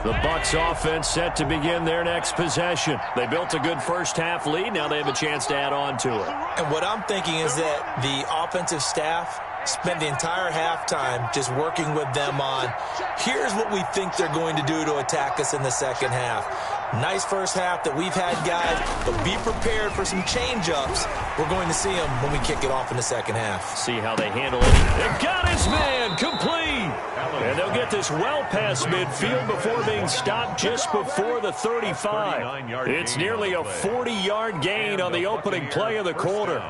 The Bucs offense set to begin their next possession. They built a good first-half lead. Now they have a chance to add on to it. And what I'm thinking is that the offensive staff spent the entire halftime just working with them on, here's what we think they're going to do to attack us in the second half. Nice first half that we've had, guys, but be prepared for some change-ups. We're going to see them when we kick it off in the second half. See how they handle it. They've got his man complete. And they'll get this well past midfield before being stopped just before the 35. It's nearly a 40-yard gain on the opening play of the quarter.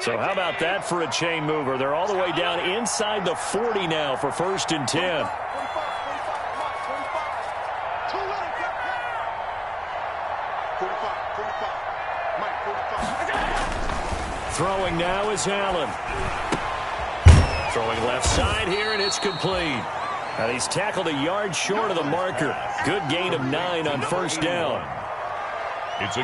So how about that for a chain mover? They're all the way down inside the 40 now for 1st and 10. Throwing now is Allen. Throwing left side here, and it's complete. And he's tackled a yard short of the marker. Good gain of 9 on 1st down.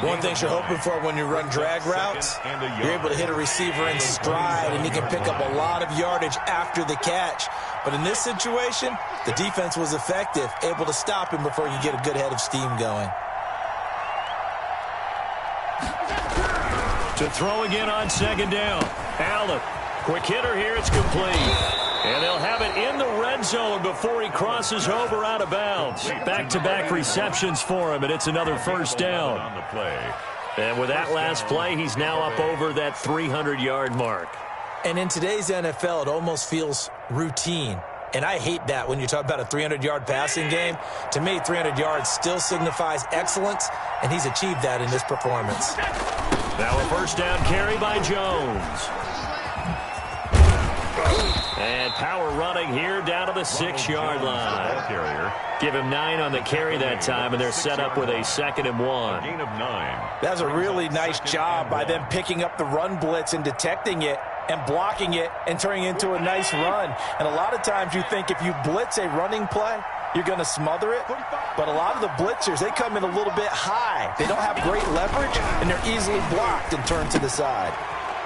One thing you're hoping for when you run drag routes, you're able to hit a receiver in stride, and he can pick up a lot of yardage after the catch. But in this situation, the defense was effective, able to stop him before you get a good head of steam going. To throw again on 2nd down. Allen, quick hitter here, it's complete. And they'll have it in the red zone before he crosses over out of bounds. Back-to-back receptions for him, and it's another 1st down. And with that last play, he's now up over that 300-yard mark. And in today's NFL, it almost feels routine. And I hate that when you talk about a 300-yard passing game. To me, 300 yards still signifies excellence, and he's achieved that in this performance. Now a 1st down carry by Jones. And power running here down to the 6-yard line. Give him 9 on the carry that time, and they're set up with a 2nd and 1. Gain of 9. That's a really nice job by them picking up the run blitz and detecting it and blocking it and turning it into a nice run. And a lot of times you think if you blitz a running play, you're going to smother it. But a lot of the blitzers, they come in a little bit high. They don't have great leverage, and they're easily blocked and turned to the side.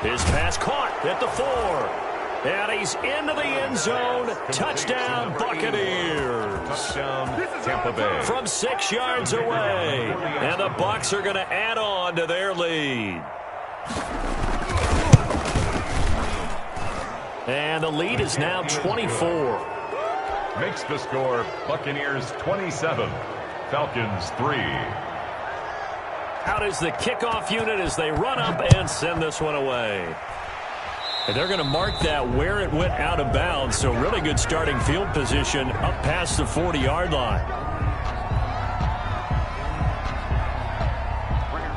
His pass caught at the 4. And he's into the end zone. Touchdown, Buccaneers. Touchdown, Tampa Bay. From 6 yards away. And the Bucs are going to add on to their lead. And the lead is now 24. Makes the score Buccaneers 27, Falcons 3. Out is the kickoff unit as they run up and send this one away. And they're going to mark that where it went out of bounds. So really good starting field position up past the 40-yard line.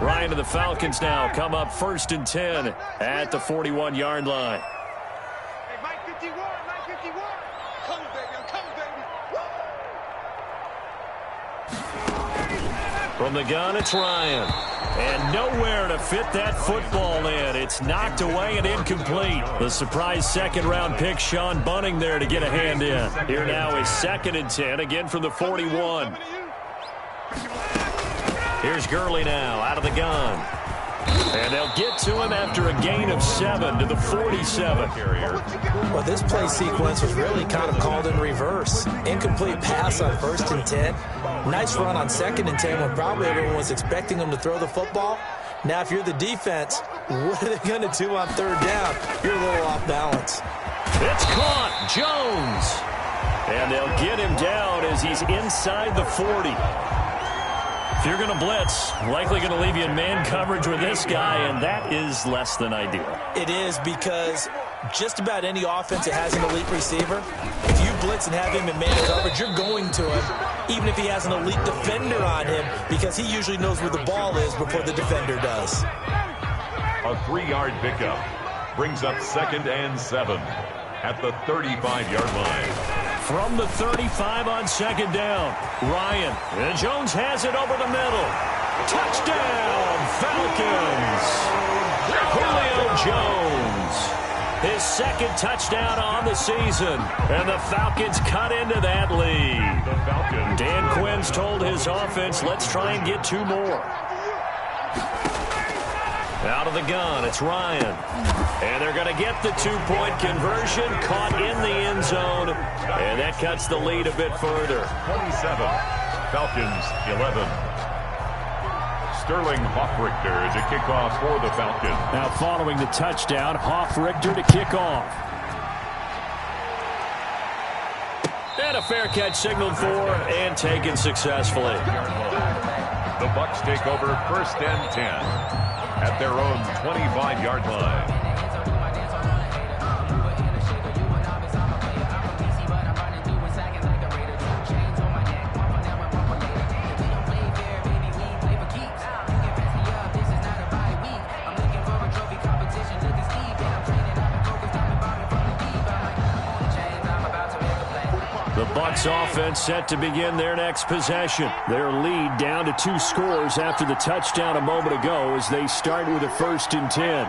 Ryan and the Falcons now come up 1st and 10 at the 41-yard line. Hey, Mike 51, Mike 51. Come, baby, I'm coming, baby. From the gun, it's Ryan. And nowhere to fit that football in. It's knocked away and incomplete. The surprise 2nd-round pick, Sean Bunting, there to get a hand in. Here now is 2nd and 10, again from the 41. Here's Gurley now, out of the gun. And they'll get to him after a gain of 7 to the 47. Well, this play sequence was really kind of called in reverse. Incomplete pass on 1st and 10. Nice run on 2nd and 10 when probably everyone was expecting them to throw the football. Now, if you're the defense, what are they going to do on 3rd down? You're a little off balance. It's caught. Jones. And they'll get him down as he's inside the 40. If you're going to blitz, likely going to leave you in man coverage with this guy, and that is less than ideal. It is, because just about any offense that has an elite receiver, if you blitz and have him in man coverage, you're going to him, even if he has an elite defender on him, because he usually knows where the ball is before the defender does. A 3-yard pickup brings up 2nd and 7 at the 35-yard line. From the 35 on 2nd down, Ryan. And Jones has it over the middle. Touchdown, Falcons. Julio Jones. His 2nd touchdown on the season. And the Falcons cut into that lead. Dan Quinn's told his offense, let's try and get 2 more. Out of the gun, it's Ryan. And they're going to get the two-point conversion, caught in the end zone, and that cuts the lead a bit further. 27, Falcons 11. Sterling Hoffrichter to kick off for the Falcons. Now following the touchdown, Hoffrichter to kick off. And a fair catch signaled for and taken successfully. The Bucs take over 1st and 10 at their own 25-yard line. The Bucs offense set to begin their next possession. Their lead down to 2 scores after the touchdown a moment ago as they start with a 1st and 10.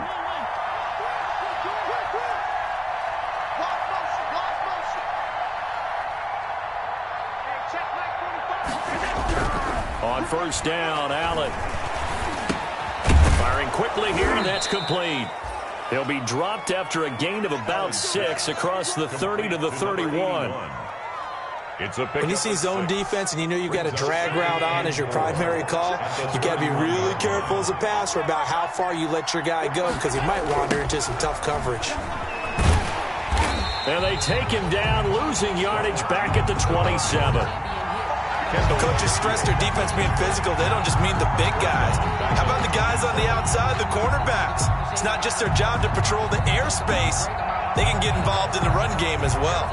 On 1st down, Allen. Firing quickly here, and that's complete. He'll be dropped after a gain of about 6 across the 30 to the 31. When you see zone defense and you know you've got a drag route on as your primary call, you've got to be really careful as a passer about how far you let your guy go because he might wander into some tough coverage. And they take him down, losing yardage back at the 27. The coaches stress their defense being physical. They don't just mean the big guys. How about the guys on the outside, the cornerbacks? It's not just their job to patrol the airspace. They can get involved in the run game as well.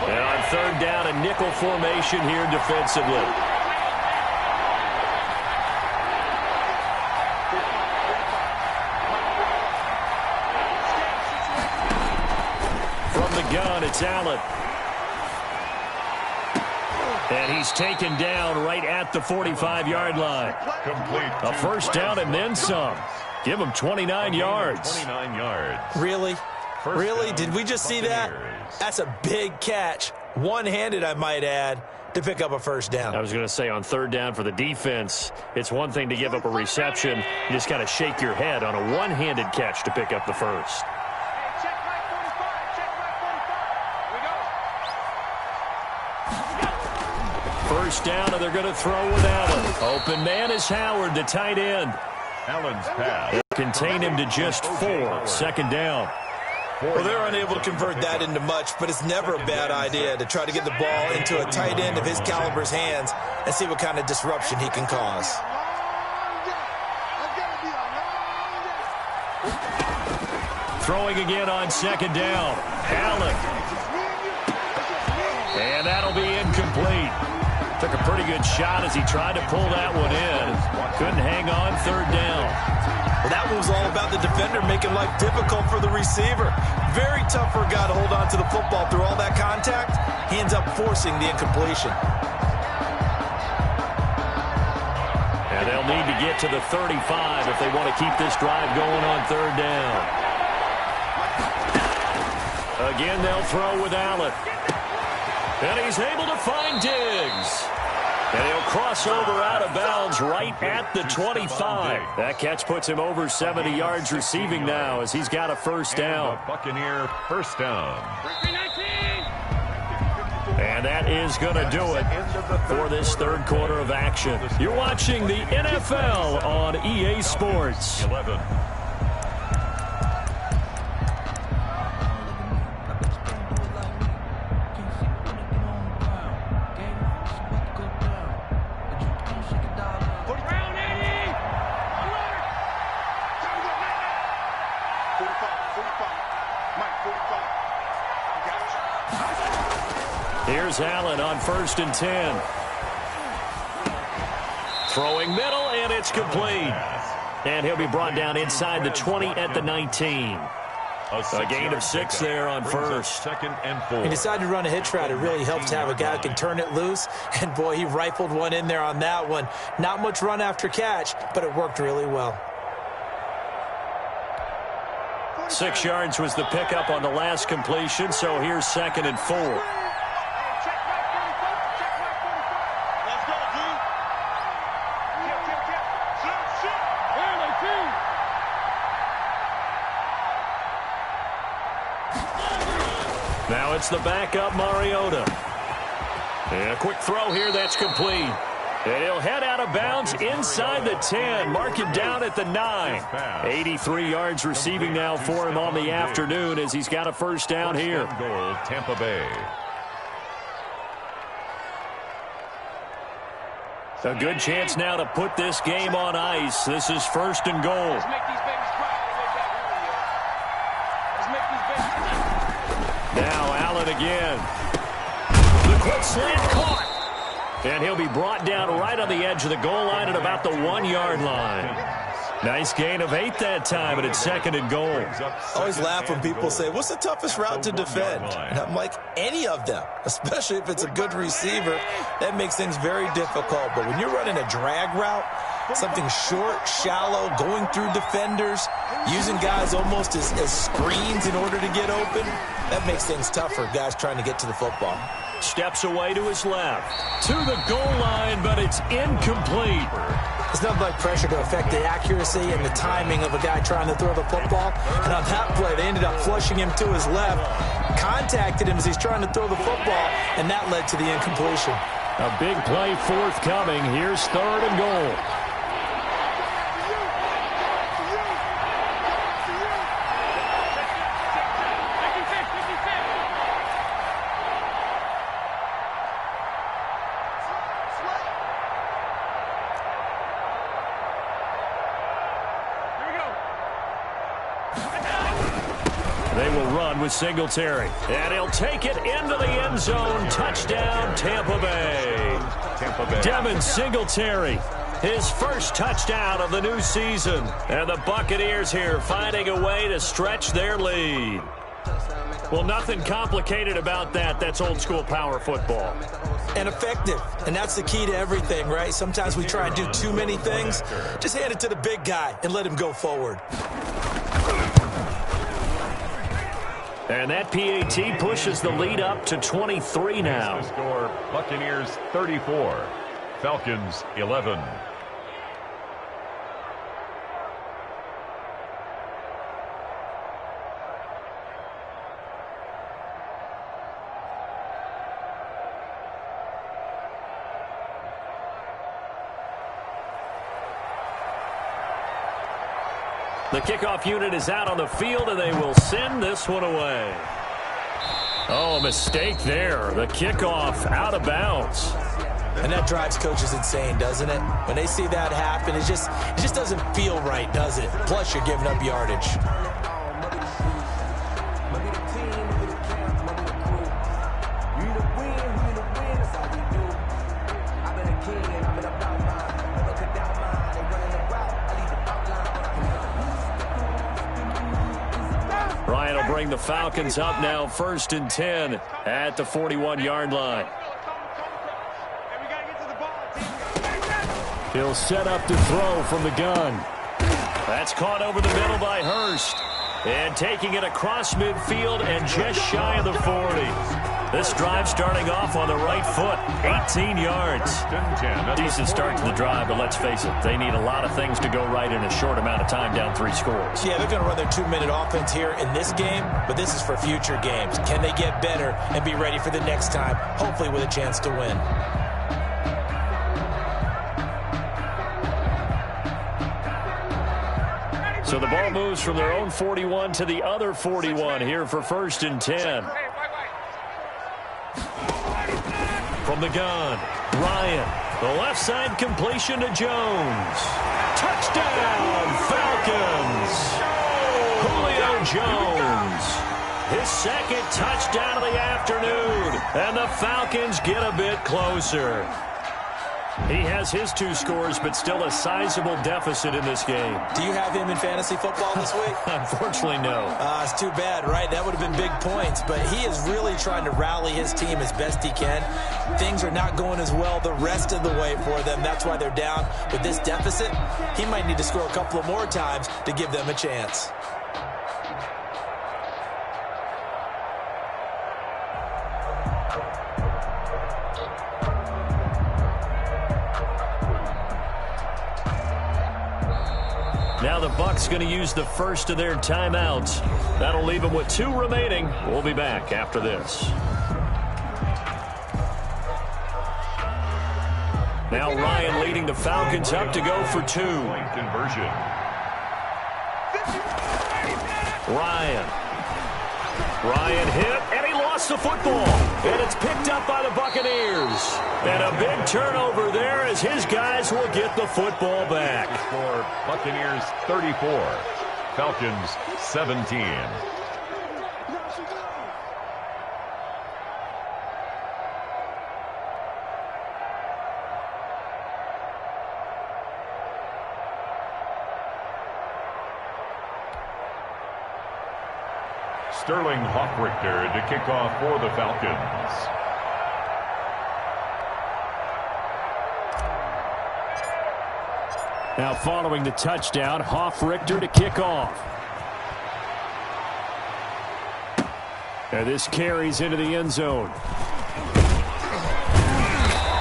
And on 3rd down, a nickel formation here defensively. Gun, it's Allen. And he's taken down right at the 45-yard line. Complete. A 1st down and then some. Give him 29 yards. 29 yards. Really? Really? Did we just see that? That's a big catch. One-handed, I might add, to pick up a 1st down. I was going to say on 3rd down for the defense, it's one thing to give up a reception. You just got to shake your head on a one-handed catch to pick up the 1st. 1st down, and they're going to throw with Allen. Open man is Howard, the tight end. Allen's pass. They'll contain him to just 4. 2nd down. Well, they're unable to convert that into much, but it's never a bad idea to try to get the ball into a tight end of his caliber's hands and see what kind of disruption he can cause. Throwing again on 2nd down. Allen. And that'll be incomplete. Took a pretty good shot as he tried to pull that one in. Couldn't hang on 3rd down. Well, that one was all about the defender making life difficult for the receiver. Very tough for a guy to hold on to the football through all that contact. He ends up forcing the incompletion. And they'll need to get to the 35 if they want to keep this drive going on 3rd down. Again, they'll throw with Allen. And he's able to find Diggs. And he'll cross over out of bounds right at the 25. That catch puts him over 70 yards receiving now as he's got a 1st down. Buccaneer 1st down. And that is going to do it for this 3rd quarter of action. You're watching the NFL on EA Sports. 11. Here's Allen on 1st and 10. Throwing middle, and it's complete. And he'll be brought down inside the 20 at the 19. A gain of 6 there on 1st. 2nd and 4. He decided to run a hitch route. It really helps to have a guy who can turn it loose. And, boy, he rifled one in there on that one. Not much run after catch, but it worked really well. 6 yards was the pickup on the last completion, so here's 2nd and 4. Check right 44. Let's go, G. Shit. Early, G. Now it's the backup, Mariota. And a quick throw here, that's complete. And he'll head out of bounds inside the 10. Mark him down at the 9. 83 yards receiving now for him on the afternoon as he's got a first down here. Goal, Tampa Bay. A good chance now to put this game on ice. This is 1st and goal. Let's make these babies cry. Let's make these babies cry. Now Allen again. The quick slant caught. And he'll be brought down right on the edge of the goal line at about the 1-yard line. Nice gain of 8 that time, and it's 2nd and goal. I always laugh when people say, what's the toughest route to defend? And I'm like, any of them, especially if it's a good receiver. That makes things very difficult. But when you're running a drag route, something short, shallow, going through defenders, using guys almost as screens in order to get open, that makes things tough for guys trying to get to the football. Steps away to his left. To the goal line, but it's incomplete. It's nothing like pressure to affect the accuracy and the timing of a guy trying to throw the football. And on that play, they ended up flushing him to his left, contacted him as he's trying to throw the football, and that led to the incompletion. A big play forthcoming. Here's 3rd and goal. They will run with Singletary. And he'll take it into the end zone. Touchdown, Tampa Bay. Devin Singletary, his first touchdown of the new season. And the Buccaneers here finding a way to stretch their lead. Well, nothing complicated about that. That's old-school power football. And effective. And that's the key to everything, right? Sometimes we try and do too many things. Just hand it to the big guy and let him go forward. And that PAT pushes the lead up to 23 now. The score, Buccaneers 34, Falcons 11. The kickoff unit is out on the field, and they will send this one away. Oh, a mistake there. The kickoff out of bounds. And that drives coaches insane, doesn't it? When they see that happen, it just doesn't feel right, does it? Plus, you're giving up yardage. Ryan will bring the Falcons up now 1st and 10 at the 41-yard line. He'll set up to throw from the gun. That's caught over the middle by Hurst. And taking it across midfield and just shy of the 40. This drive starting off on the right foot, 18 yards. Decent start to the drive, but let's face it, they need a lot of things to go right in a short amount of time down 3 scores. Yeah, they're going to run their 2-minute offense here in this game, but this is for future games. Can they get better and be ready for the next time, hopefully with a chance to win? So the ball moves from their own 41 to the other 41 here for 1st and 10. From the gun, Ryan. The left side completion to Jones. Touchdown, Falcons. Julio Jones. His 2nd touchdown of the afternoon. And the Falcons get a bit closer. He has his 2 scores, but still a sizable deficit in this game. Do you have him in fantasy football this week? Unfortunately, no. It's too bad, right? That would have been big points, but he is really trying to rally his team as best he can. Things are not going as well the rest of the way for them. That's why they're down. With this deficit, he might need to score a couple of more times to give them a chance. Bucs going to use the first of their timeouts. That'll leave them with 2 remaining. We'll be back after this. Now Ryan leading the Falcons up to go for 2. Conversion. Ryan hit, and he lost the football. And it's picked up by the Buccaneers. And a big turnover there as his guys will get the football back. For Buccaneers 34, Falcons 17. Sterling Hoffrichter to kick off for the Falcons. Now following the touchdown, Hoffrichter to kick off. And this carries into the end zone.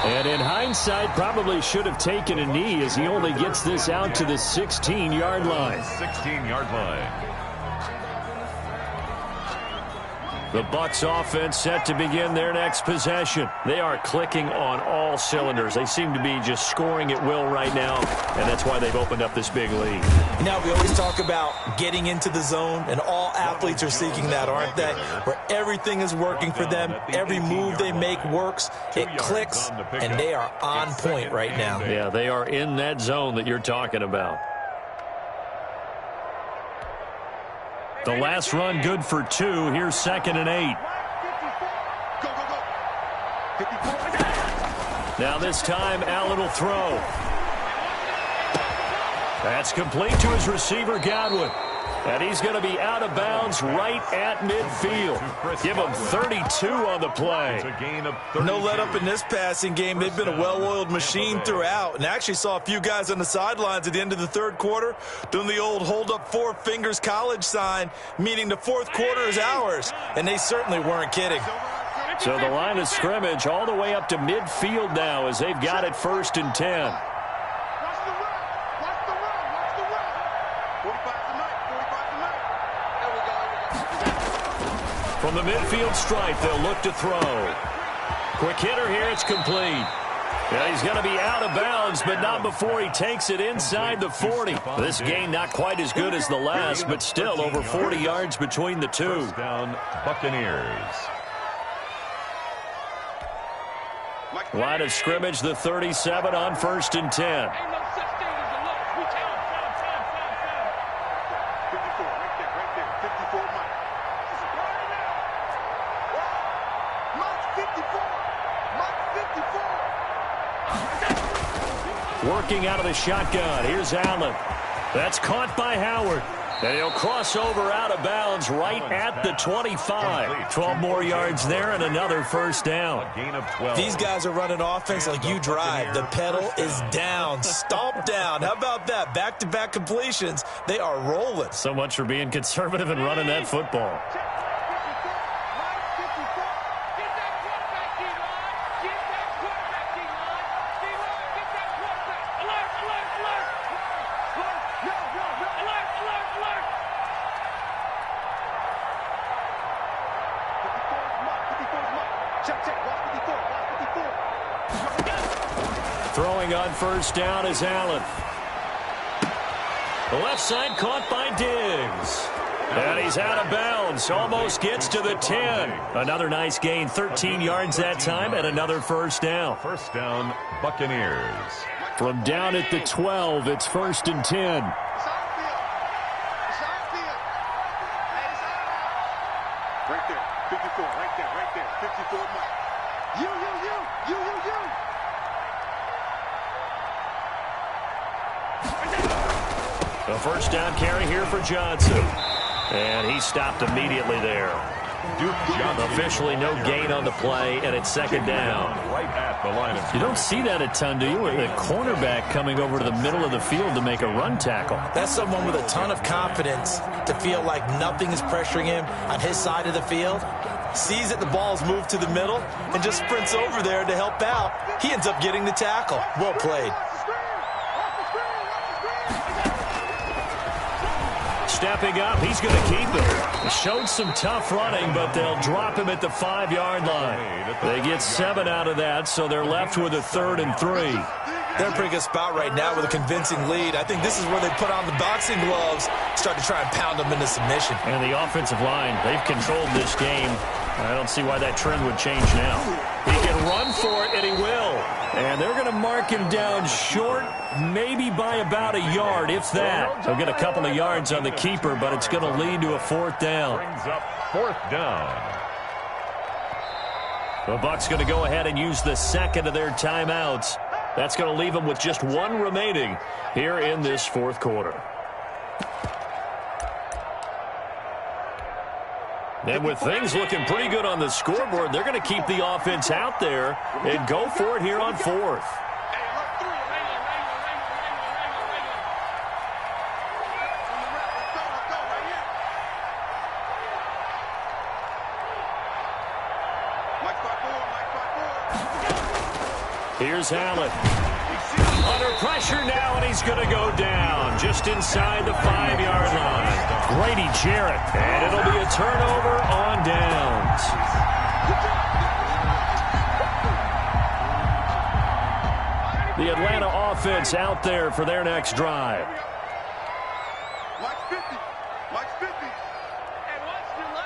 And in hindsight, probably should have taken a knee as he only gets this out to the 16-yard line. 16-yard line. The Bucs offense set to begin their next possession. They are clicking on all cylinders. They seem to be just scoring at will right now, and that's why they've opened up this big lead. Now, we always talk about getting into the zone, and all athletes are seeking that, aren't they? Where everything is working for them, every move they make works, it clicks, and they are on point right now. Yeah, they are in that zone that you're talking about. The last run good for 2. Here's 2nd and 8. Now this time, Allen will throw. That's complete to his receiver, Godwin. And he's going to be out of bounds right at midfield. Give him 32 on the play. No let up in this passing game. They've been a well-oiled machine throughout. And actually saw a few guys on the sidelines at the end of the third quarter doing the old hold up 4 fingers college sign, meaning the fourth quarter is ours. And they certainly weren't kidding. So the line of scrimmage all the way up to midfield now as they've got it 1st and 10. From the midfield stripe, they'll look to throw. Quick hitter here, it's complete. Yeah, he's going to be out of bounds, but not before he takes it inside the 40. This gain not quite as good as the last, but still over 40 yards between the two. First down, Buccaneers. Line of scrimmage, the 37 on 1st and 10. Working out of the shotgun. Here's Allen. That's caught by Howard. And he'll cross over out of bounds right at the 25. 12 more yards there and another first down. A gain of 12. These guys are running offense like you drive. The pedal is down, stomp down. How about that? Back-to-back completions. They are rolling. So much for being conservative and running that football. Throwing on first down is Allen. The left side caught by Diggs. And he's out of bounds. Almost gets to the 10. Another nice gain. 13 yards that time and another first down. First down, Buccaneers. From down at the 12, it's 1st and 10. Right there, 54, right there, 54 Mike. You. A first down carry here for Johnson. And he stopped immediately there. Duke Johnson. Officially no gain on the play, and it's 2nd down. Right at the line of You don't see that a ton, do you? With a cornerback coming over to the middle of the field to make a run tackle. That's someone with a ton of confidence to feel like nothing is pressuring him on his side of the field. Sees that the ball's moved to the middle and just sprints over there to help out. He ends up getting the tackle. Well played. stepping up. He's going to keep it. Showed some tough running, but they'll drop him at the 5-yard line. They get 7 out of that, so they're left with a 3rd and 3. They're in a pretty good spot right now with a convincing lead. I think this is where they put on the boxing gloves, start to try and pound them into submission. And the offensive line, they've controlled this game. I don't see why that trend would change now. He can run for it, and he will. And they're going to mark him down short, maybe by about a yard, if that. They'll get a couple of yards on the keeper, but it's going to lead to a 4th down. Brings up 4th down. The Bucs going to go ahead and use the second of their timeouts. That's going to leave them with just 1 remaining here in this 4th quarter. And with things looking pretty good on the scoreboard, they're going to keep the offense out there and go for it here on 4th. Here's Allen. Under pressure now, and he's going to go down just inside the 5-yard line. Grady Jarrett, and it'll be a turnover on downs. The Atlanta offense out there for their next drive. Mike 50. Mike 50. And what's your leg?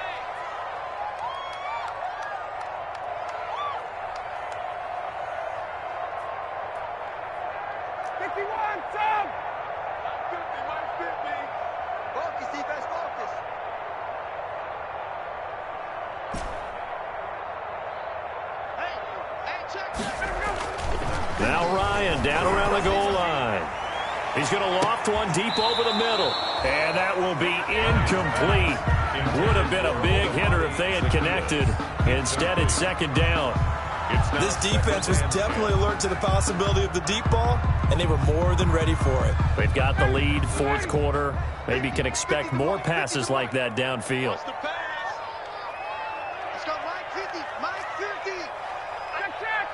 Focus, defense, focus. Hey, check. Now Ryan down around the goal line. He's going to loft one deep over the middle. And that will be incomplete. Would have been a big hitter if they had connected. Instead, it's 2nd down. This defense was definitely alert to the possibility of the deep ball, and they were more than ready for it. They've got the lead, 4th quarter. Maybe can expect more passes like that downfield. Let's go, Mike 50. Mike 50. Check.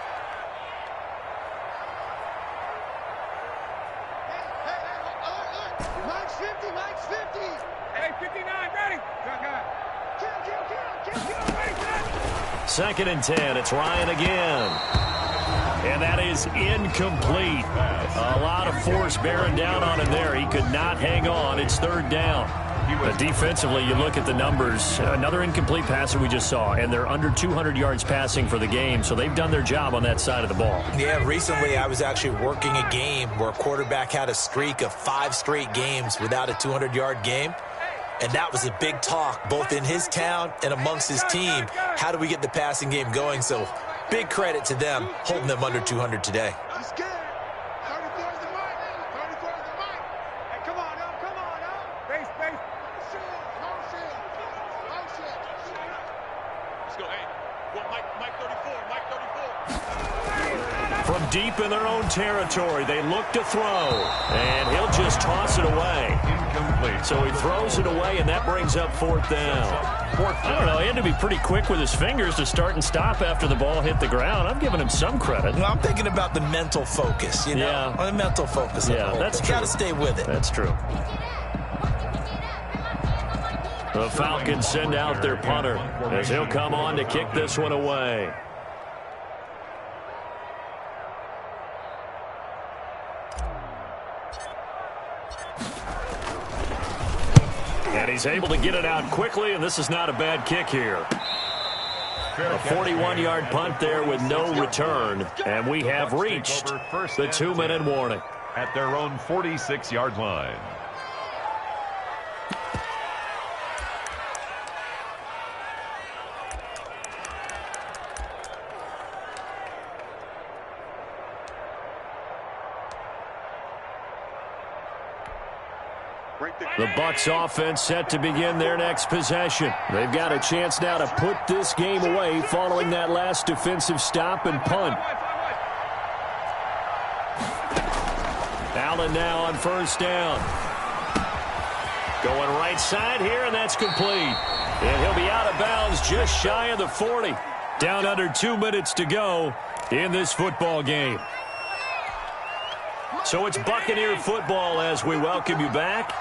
Hey, Mike's 50. Mike's 50. Hey, 59, ready. Kill. 2nd and 10. It's Ryan again. And that is incomplete. A lot of force bearing down on him there. He could not hang on. It's 3rd down. But defensively, you look at the numbers. Another incomplete passer we just saw, and they're under 200 yards passing for the game, so they've done their job on that side of the ball. Yeah, recently I was actually working a game where a quarterback had a streak of 5 straight games without a 200-yard game. And that was a big talk, both in his town and amongst his team. How do we get the passing game going? So big credit to them, holding them under 200 today. He's scared. 34 is the mic. 34 is the mic. Hey, come on now. Base. Let's go, hey. Well, Mike 34. From deep in their own territory, they look to throw. And he'll just toss it away. Incomplete. So he throws it away, and that brings up 4th down. I don't know. He had to be pretty quick with his fingers to start and stop after the ball hit the ground. I'm giving him some credit. Well, I'm thinking about the mental focus, you know? Yeah. The mental focus. Yeah, that's true. Got to stay with it. That's true. The Falcons send out their punter as he'll come on to kick this one away. And he's able to get it out quickly, and this is not a bad kick here. A 41-yard punt there with no return, and we have reached the 2-minute warning. At their own 46-yard line. The Bucs offense set to begin their next possession. They've got a chance now to put this game away following that last defensive stop and punt. Allen now on 1st down. Going right side here, and that's complete. And he'll be out of bounds just shy of the 40. Down under 2 minutes to go in this football game. So it's Buccaneer football as we welcome you back.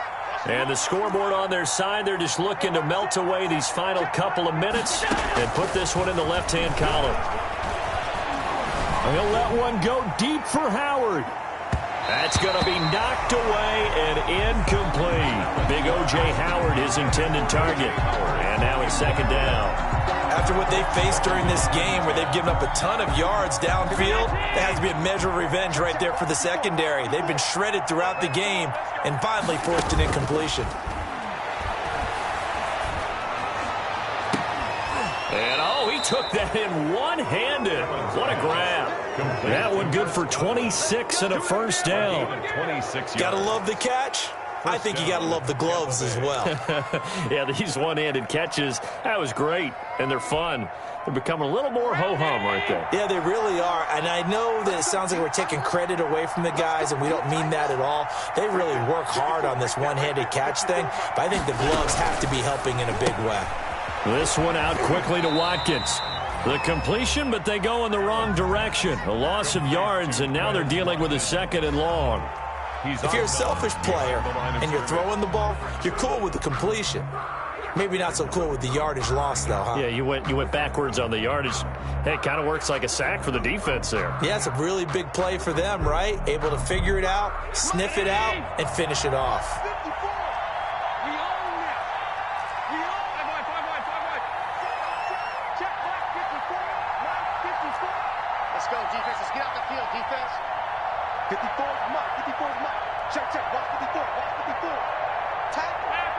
And the scoreboard on their side, they're just looking to melt away these final couple of minutes and put this one in the left-hand column. He'll let one go deep for Howard. That's going to be knocked away and incomplete. Big O.J. Howard, his intended target. And now it's second down. After what they faced during this game where they've given up a ton of yards downfield, there has to be a measure of revenge right there for the secondary. They've been shredded throughout the game and finally forced an incompletion. And, oh, he took that in one-handed. What a grab. That one good for 26 and a first down. Gotta love the catch. I think you gotta love the gloves as well. Yeah, these one-handed catches, that was great, and they're fun. They're becoming a little more ho-hum right there. Yeah, they really are, and I know that it sounds like we're taking credit away from the guys, and we don't mean that at all. They really work hard on this one-handed catch thing, but I think the gloves have to be helping in a big way. This one out quickly to Watkins. The completion, but they go in the wrong direction. A loss of yards, and now they're dealing with a second and long. If you're a selfish player and you're throwing the ball, you're cool with the completion. Maybe not so cool with the yardage loss, though, huh? Yeah, you went backwards on the yardage. Hey, it kind of works like a sack for the defense there. Yeah, it's a really big play for them, right? Able to figure it out, sniff it out, and finish it off. Let's go, defense. Let's get out the field, defense. 54 is Mike. 54 is Mike. Check, check. Watch 54. Watch 54. Tackle. Half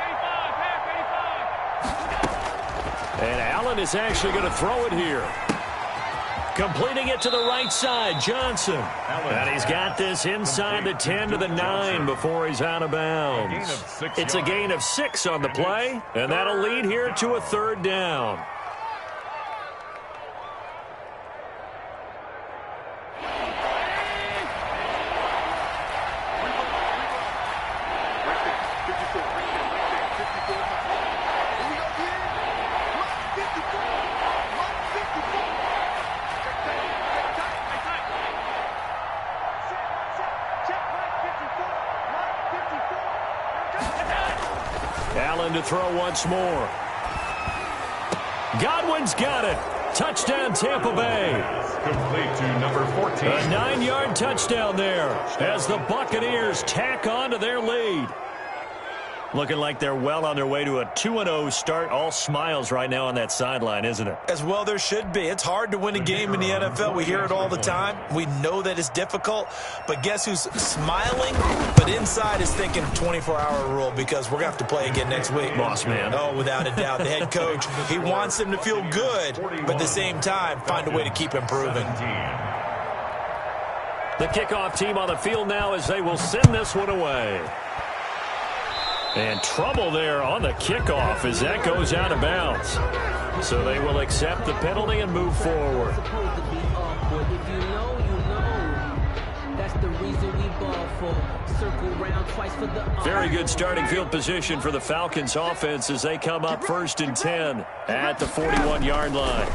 85. And Allen is actually going to throw it here. Completing it to the right side, Johnson. And he's got this inside the 10 to the 9 before he's out of bounds. It's a gain of 6 on the play, and that'll lead here to a third down. Allen to throw once more. Godwin's got it. Touchdown, Tampa Bay. Complete to number 14. A 9-yard touchdown there as the Buccaneers tack on to their lead. Looking like they're well on their way to a 2-0 start. All smiles right now on that sideline, isn't it? As well there should be. It's hard to win a game in the NFL. We hear it all the time. We know that it's difficult. But guess who's smiling, but inside is thinking 24-hour rule because we're going to have to play again next week. Boss man. Oh, without a doubt. The head coach, he wants them to feel good, but at the same time, find a way to keep improving. The kickoff team on the field now as they will send this one away. And trouble there on the kickoff as that goes out of bounds. So they will accept the penalty and move forward. Very good starting field position for the Falcons offense as they come up 1st and 10 at the 41-yard line.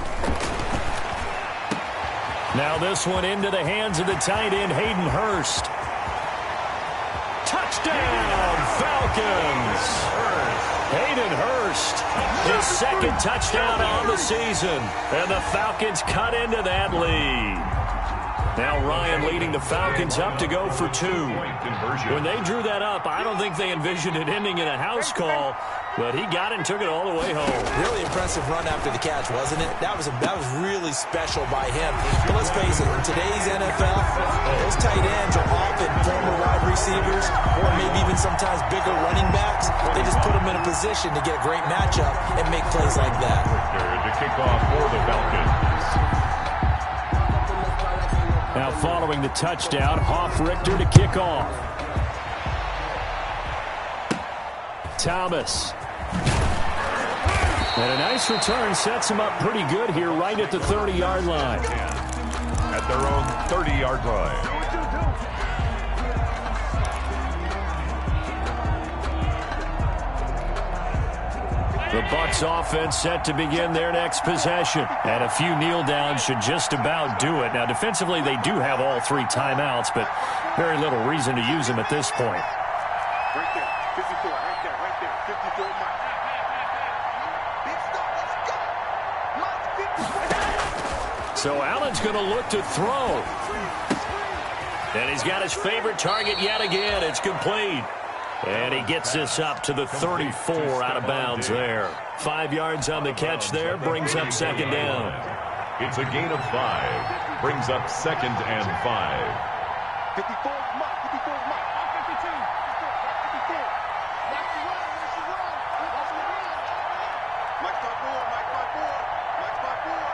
Now this one into the hands of the tight end, Hayden Hurst. Touchdown, Falcons! Hayden Hurst, his second touchdown on the season. And the Falcons cut into that lead. Now Ryan leading the Falcons up to go for 2. When they drew that up, I don't think they envisioned it ending in a house call, but he got it and took it all the way home. Really impressive run after the catch, wasn't it? That was really special by him. But let's face it, in today's NFL, those tight ends are often former wide receivers or maybe even sometimes bigger running backs. They just put them in a position to get a great matchup and make plays like that. The kickoff for the Falcons. Now following the touchdown, Hoff-Richter to kick off. Thomas. And a nice return sets him up pretty good here right at the 30-yard line. At their own 30-yard line. The Bucs offense set to begin their next possession. And a few kneel downs should just about do it. Now defensively they do have all 3 timeouts, but very little reason to use them at this point. Right there, 54, right there. So Allen's going to look to throw. And he's got his favorite target yet again. It's complete. And he gets this up to the 34 out of bounds there. 5 yards on the catch there, brings up second down. It's a gain of 5. Brings up 2nd and 5. 54 Mike, 54 Mike. 52. 54. Watch the run, watch the run. Watch the run. Mike's by 4, Mike's by 4. Mike's by 4.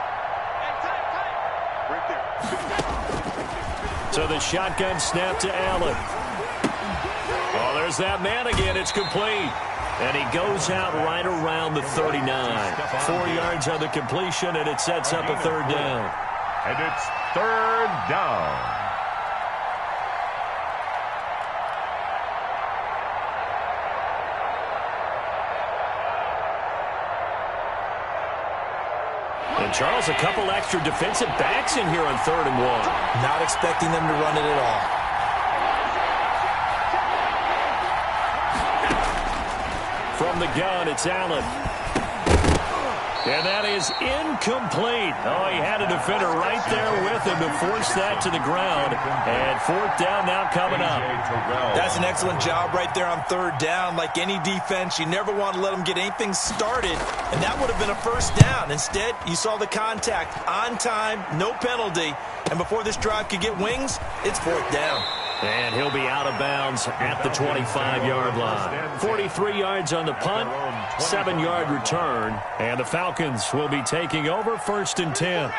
Hey, tight. Right there. So the shotgun snap to Allen. Oh, there's that man again. It's complete. And he goes out right around the 39. 4 yards on the completion, and it sets up a third down. And it's third down. And Charles, a couple extra defensive backs in here on 3rd and 1. Not expecting them to run it at all. From the gun, it's Allen. And that is incomplete. Oh, he had a defender right there with him to force that to the ground. And 4th down now coming up. That's an excellent job right there on 3rd down. Like any defense, you never want to let them get anything started. And that would have been a 1st down. Instead, you saw the contact on time, no penalty. And before this drive could get wings, it's 4th down. And he'll be out of bounds at the 25-yard line. 43 yards on the punt, 7-yard return. And the Falcons will be taking over 1st and 10.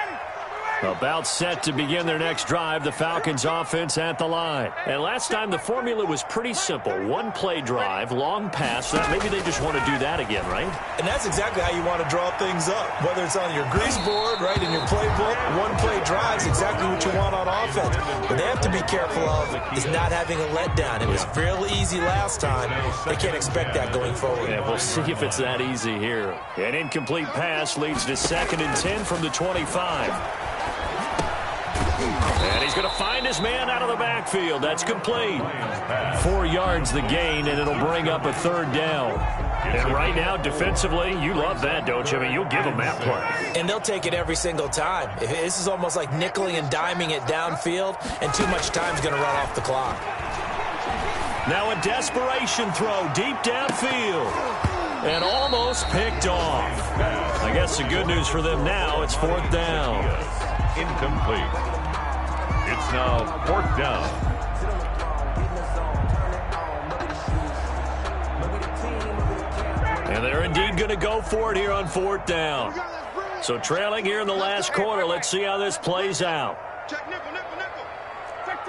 About set to begin their next drive, the Falcons offense at the line. And last time the formula was pretty simple. 1-play drive, long pass. Maybe they just want to do that again, right? And that's exactly how you want to draw things up. Whether it's on your grease board, right, in your playbook, 1-play drive is exactly what you want on offense. What they have to be careful of is not having a letdown. It was real easy last time. They can't expect that going forward. Yeah, we'll see if it's that easy here. An incomplete pass leads to 2nd and 10 from the 25. And he's going to find his man out of the backfield. That's complete. 4 yards the gain, and it'll bring up a 3rd down. And right now, defensively, you love that, don't you? I mean, you'll give them that play. And they'll take it every single time. This is almost like nickeling and diming it downfield, and too much time's going to run off the clock. Now a desperation throw deep downfield. And almost picked off. I guess the good news for them now, it's 4th down. Incomplete. It's now 4th down. And they're indeed going to go for it here on 4th down. So trailing here in the last quarter. Let's see how this plays out. Check nickel. Check.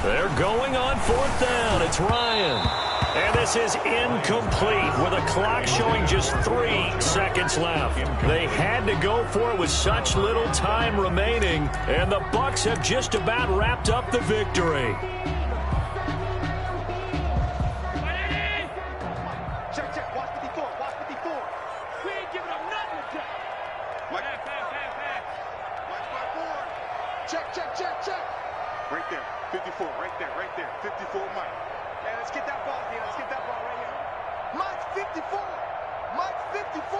They're going on 4th down. It's Ryan. And this is incomplete with a clock showing just 3 seconds left. They had to go for it with such little time remaining, and the Bucs have just about wrapped up the victory. Check. Watch 54. We ain't giving up nothing to check. Mike. Mike's by 4. Check. Right there. 54. Right there. 54 Mike. Man, let's get that ball here. Let's get that ball right here. Mike's 54. Mike's 54.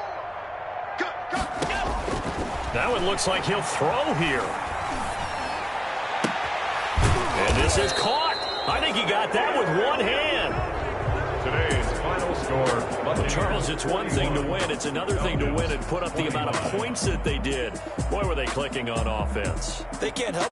Go. That one looks like he'll throw here. And this is caught. I think he got that with one hand. Today's final score. Charles, it's one thing to win. It's another thing to win and put up the amount of points that they did. Boy, were they clicking on offense. They can't help